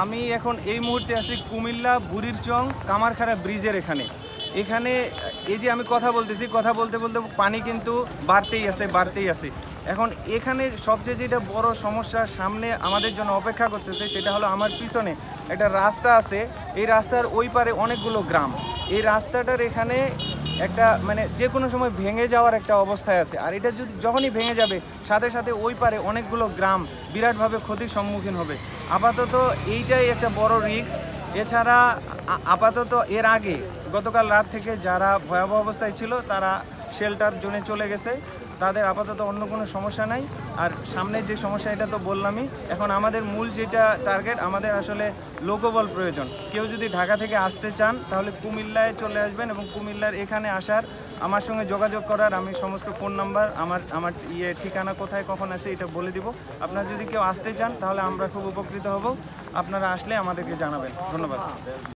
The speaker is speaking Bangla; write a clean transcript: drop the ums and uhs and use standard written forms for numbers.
আমি এখন এই মুহূর্তে আছি কুমিল্লা বুড়িরচং কামারখাড়া ব্রিজের এখানে। এই যে আমি কথা বলতেছি, কথা বলতে বলতে পানি কিন্তু বাড়তেই আছে। এখন এখানে সবচেয়ে যেটা বড় সমস্যা সামনে আমাদের জন্য অপেক্ষা করতেছে, সেটা হলো আমার পিছনে একটা রাস্তা আছে। এই রাস্তার ওই পারে অনেকগুলো গ্রাম। এই রাস্তাটার এখানে একটা মানে যে কোনো সময় ভেঙে যাওয়ার একটা অবস্থায় আছে। আর এটা যখনই ভেঙে যাবে, সাথে সাথে ওই পারে অনেকগুলো গ্রাম বিরাটভাবে ক্ষতির সম্মুখীন হবে। আপাতত এইটাই একটা বড় রিস্ক। এছাড়া আপাতত এর আগে গতকাল রাত থেকে যারা ভয়াবহ অবস্থায় ছিল তারা শেল্টার জোনে চলে গেছে, তাদের আপাতত অন্য কোনো সমস্যা নাই। আর সামনে যে সমস্যা এটা তো বললামই। এখন আমাদের মূল যেটা টার্গেট, আমাদের আসলে লোকবল প্রয়োজন। কেউ যদি ঢাকা থেকে আসতে চান তাহলে কুমিল্লায় চলে আসবেন, এবং কুমিল্লার এখানে আসার আমার সঙ্গে যোগাযোগ করার আমি সমস্ত ফোন নাম্বার, আমার ঠিকানা কোথায় কখন আছে এটা বলে দিব। আপনারা যদি কেউ আসতে চান তাহলে আমরা খুব উপকৃত হব। আপনারা আসলে আমাদেরকে জানাবেন। ধন্যবাদ।